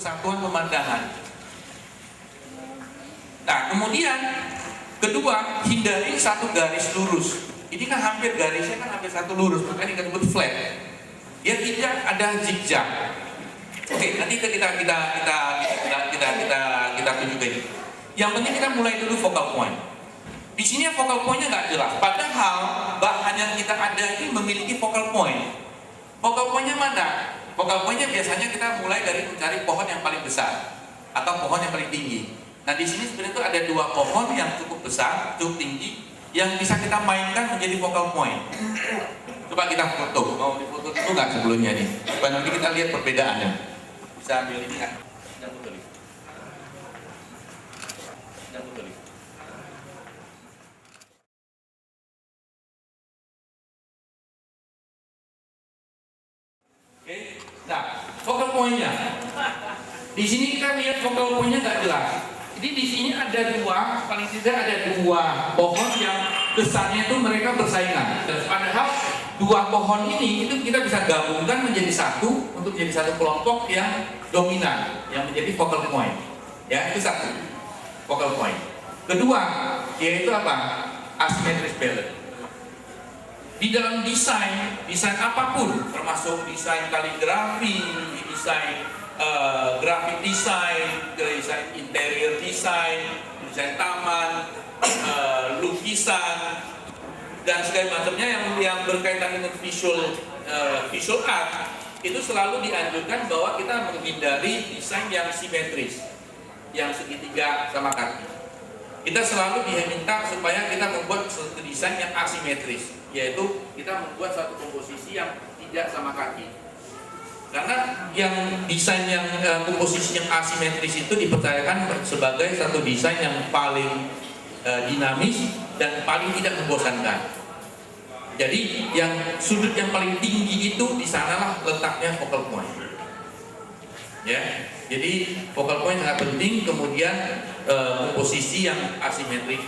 kesatuan pemandangan. Nah, kemudian kedua, hindari satu garis lurus. Ini kan garisnya kan hampir satu lurus, makanya disebut flat. Dia tidak ada zigzag. Oke, nanti kita tunjukin. Yang penting kita mulai dulu focal point. Di sini focal pointnya nggak jelas. Padahal bahan yang kita ada ini memiliki focal point. Focal pointnya mana? Focal pointnya biasanya kita mulai dari mencari pohon yang paling besar atau pohon yang paling tinggi. Nah, di sini sebenarnya itu ada dua pohon yang cukup besar, cukup tinggi, yang bisa kita mainkan menjadi focal point. Coba kita foto. Mau difoto dulu nggak sebelumnya nih? Supaya nanti kita lihat perbedaannya. Bisa ambil ini nggak? Kita foto nih. Kita foto nih. Oke. Nah, focal point-nya. Di sini kita lihat focal point-nya nggak jelas. Jadi di sini ada dua, paling tidak ada dua pohon yang kesannya itu mereka bersaingan. Padahal dua pohon ini itu kita bisa gabungkan menjadi satu untuk menjadi satu kelompok yang dominan, yang menjadi focal point. Ya, itu satu focal point. Kedua, yaitu apa? Asymmetric balance. Di dalam desain apapun, termasuk desain kaligrafi, desain graphic design, desain interior design, desain taman, lukisan, dan segala macamnya yang berkaitan dengan visual art, itu selalu dianjurkan bahwa kita menghindari desain yang simetris, yang segitiga sama kaki. Kita selalu diminta supaya kita membuat suatu desain yang asimetris, yaitu kita membuat suatu komposisi yang tidak sama kaki. Karena yang desain yang komposisi yang asimetris itu dipercayakan sebagai satu desain yang paling dinamis dan paling tidak membosankan. Jadi yang sudut yang paling tinggi itu di sanalah letaknya focal point. Ya, jadi focal point sangat penting. Kemudian komposisi yang asimetris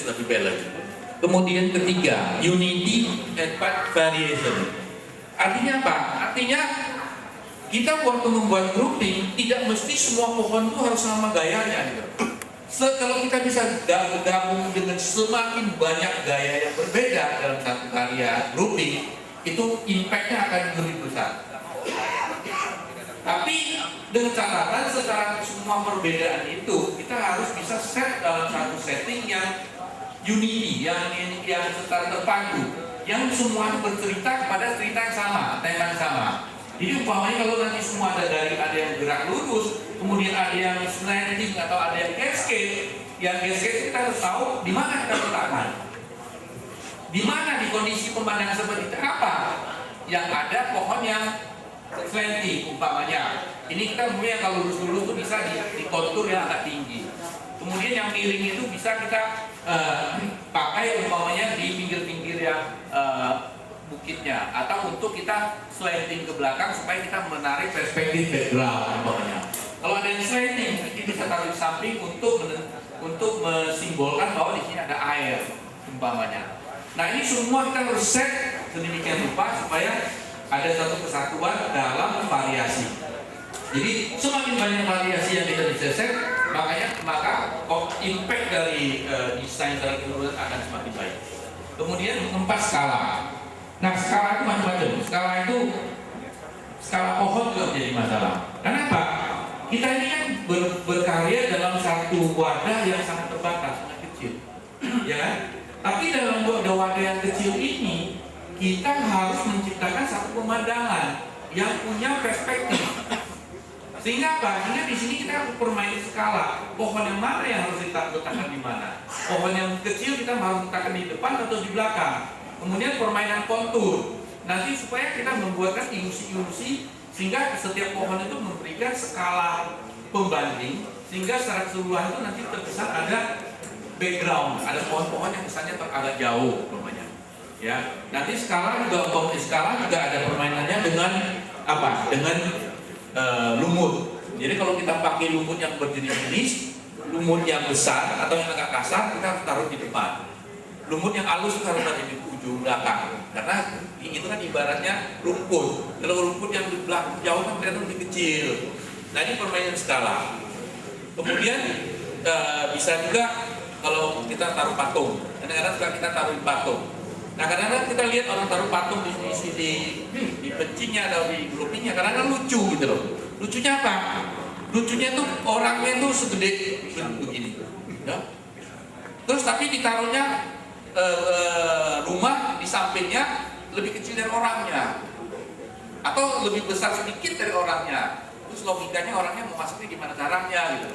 lebih balance. Kemudian ketiga, unity and path variation. Artinya apa? Artinya kita waktu membuat grouping tidak mesti semua pohon itu harus sama gayanya gitu. Kalau kita bisa gabung dengan semakin banyak gaya yang berbeda dalam satu karya grouping, itu impact-nya akan lebih besar. Tapi dengan catatan secara semua perbedaan itu kita harus bisa set dalam satu setting yang unity, yang secara terpadu, yang semua bercerita pada cerita yang sama, tema yang sama. Jadi umpamanya kalau nanti semua ada yang gerak lurus, kemudian ada yang slanting atau ada yang cascade, kita harus tahu di mana kita letakkan. Di mana di kondisi pemandangan seperti itu apa yang ada pohon yang slanting umpamanya. Ini kita kemudian kalau lurus-lurus itu bisa di kontur yang agak tinggi. Kemudian yang miring itu bisa kita pakai umpamanya di pinggir-pinggir yang bukitnya, atau untuk kita slanting ke belakang supaya kita menarik perspektif background umpamanya. Kalau ada yang slanting, kita bisa taruh di samping untuk mensimbolkan bahwa di sini ada air umpamanya. Nah, ini semua kita harus set sedemikian rupa supaya ada satu kesatuan dalam variasi. Jadi semakin banyak variasi yang kita bisa set, maka impact dari desain secara keseluruhan akan semakin baik. Kemudian 4 skala. Nah, skala itu macam-macam. Skala pohon juga menjadi masalah. Kenapa? Kita ini kan berkarya dalam satu wadah yang sangat terbatas, sangat kecil, ya kan? Tapi dalam wadah yang kecil ini kita harus menciptakan satu pemandangan yang punya perspektif. Sehingga apa? Sehingga di sini kita permain skala. Pohon yang mana yang harus kita letakkan di mana? Pohon yang kecil kita harus letakkan di depan atau di belakang. Kemudian permainan kontur. Nanti supaya kita membuatkan ilusi-ilusi sehingga setiap pohon itu memberikan skala pembanding, sehingga secara keseluruhan itu nanti terkesan ada background, ada pohon-pohon yang kesannya agak jauh umpamanya. Ya, nanti skala juga ada permainannya dengan apa? Dengan lumut. Jadi kalau kita pakai lumut yang berjenis-jenis, lumut yang besar atau yang agak kasar kita harus taruh di depan. Lumut yang halus kita harus taruh di ujung belakang. Karena itu kan ibaratnya rumput. Kalau rumput yang di belakang jauh kan ternyata lebih kecil. Nah ini permainan skala. Kemudian bisa juga kalau kita taruh patung, kadang-kadang suka kita taruh patung. Nah kadang-kadang kita lihat orang taruh patung di pencinya atau di grupinya, kadang-kadang lucu gitu loh. Lucunya apa? Lucunya tuh orangnya tuh segede begini, ya. Terus tapi ditaruhnya rumah di sampingnya lebih kecil dari orangnya, atau lebih besar sedikit dari orangnya. Terus logikanya orangnya mau masuknya gimana caranya gitu.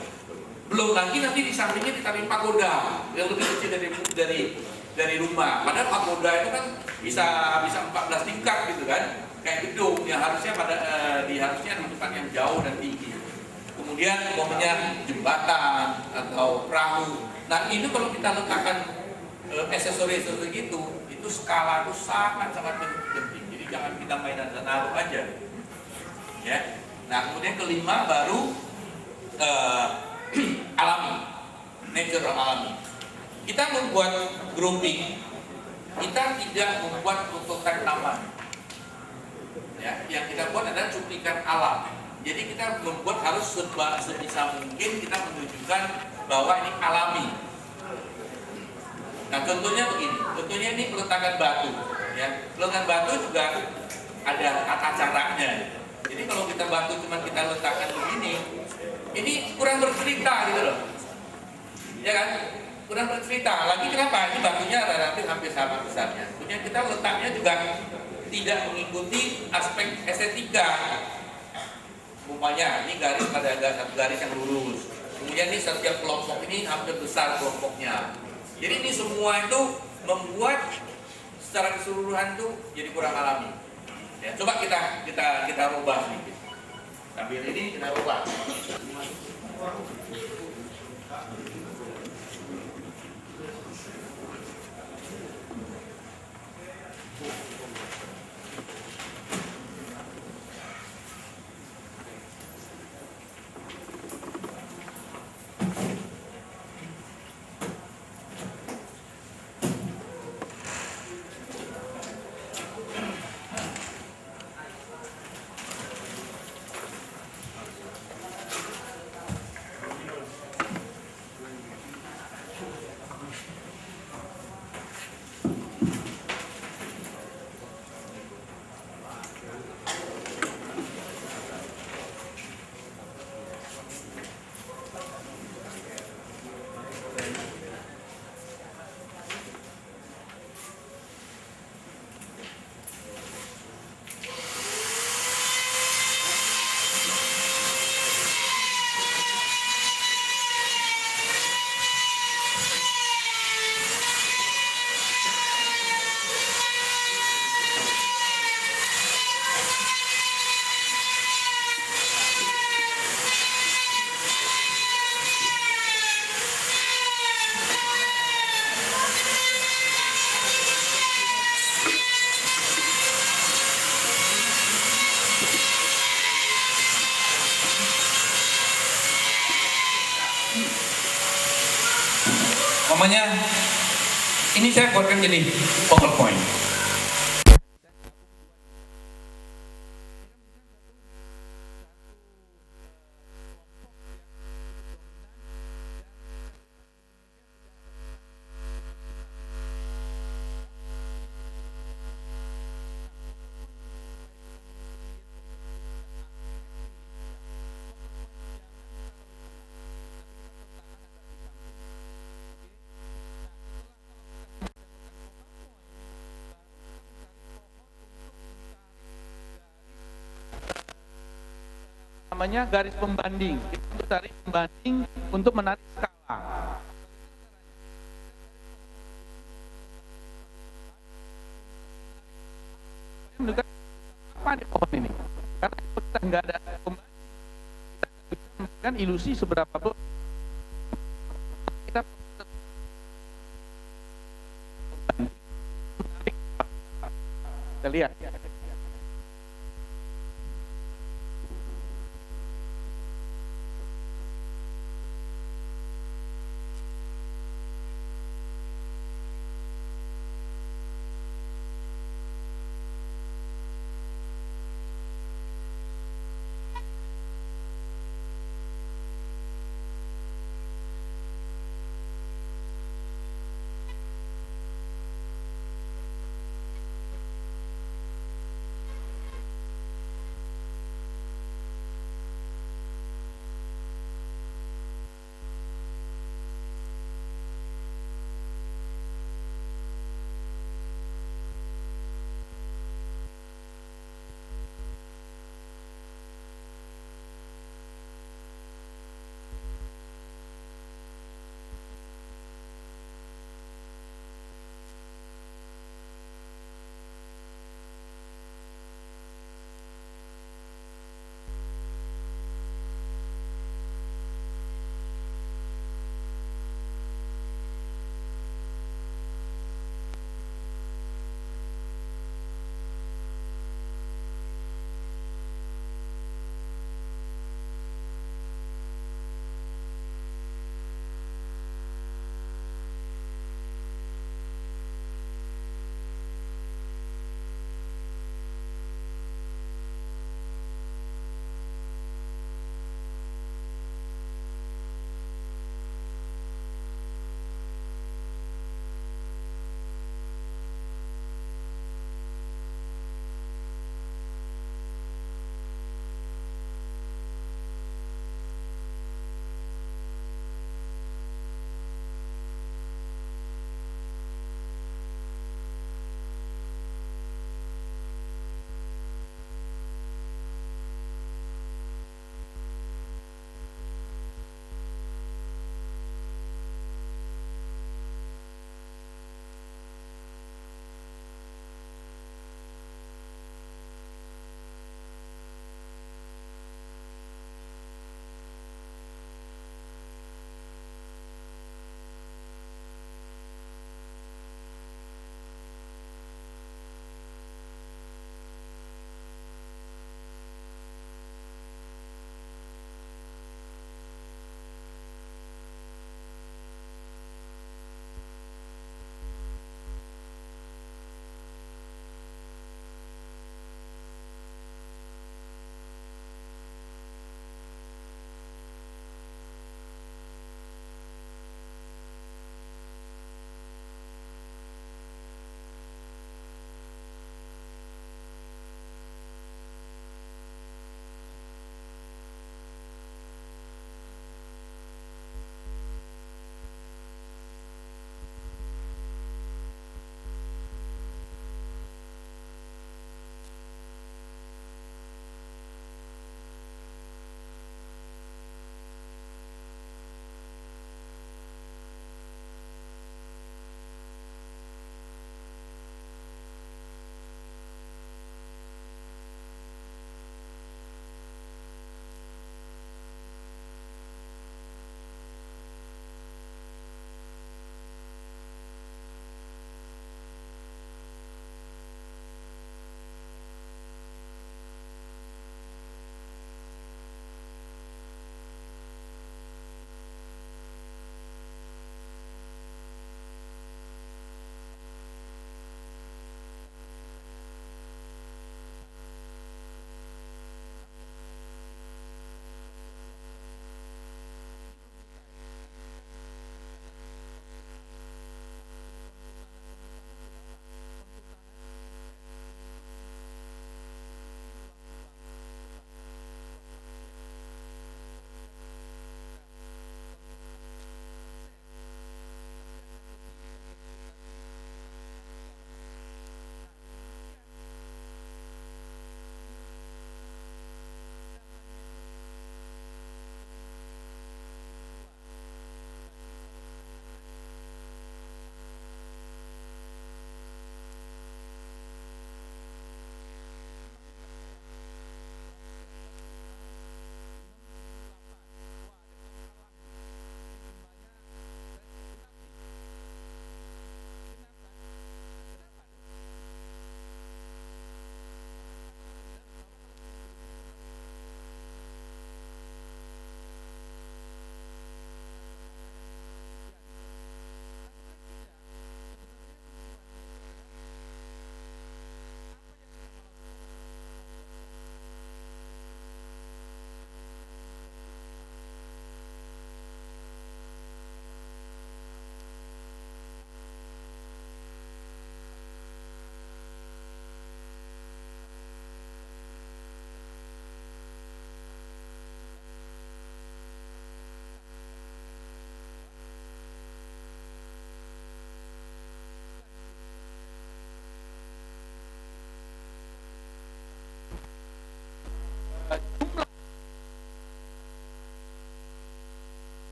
Belum lagi nanti di sampingnya ditaruh pagoda yang lebih kecil dari rumah. Padahal pagoda itu kan bisa 14 tingkat gitu kan, kayak gedung yang harusnya harusnya di tempat yang jauh dan tinggi. Kemudian umpamanya jembatan atau perahu. Nah ini kalau kita letakkan aksesoris gitu, itu skala itu sangat penting. Jadi jangan kita mainan dan naruh aja. Ya. Nah kemudian kelima baru alami, natural alami. Kita membuat grouping, kita tidak membuat tutupan taman. Ya, yang kita buat adalah cuplikan alam. Jadi kita membuat harus sebisa mungkin kita menunjukkan bahwa ini alami. Nah contohnya begini, contohnya ini peletakan batu. Ya, peletakan batu juga ada tata caranya. Jadi kalau kita batu cuma kita letakkan begini, ini kurang bercerita gitu loh. Ya kan? Kurang bercerita. Lagi kenapa? Ini batunya relatif hampir sama besarnya. Kemudian kita letaknya juga tidak mengikuti aspek estetika. Umpamanya ini garis pada satu garis yang lurus. Kemudian ini setiap kelompok ini hampir besar kelompoknya. Jadi ini semua itu membuat secara keseluruhan itu jadi kurang alami. Ya, coba kita rubah sedikit. Sambil ini kita rubah. Namanya ini saya buatkan jadi PowerPoint. Namanya garis pembanding. Untuk tarik pembanding untuk menarik skala. Menunjukkan apa di pohon ini? Karena kita nggak ada pembanding, kita bisa memberikan ilusi seberapa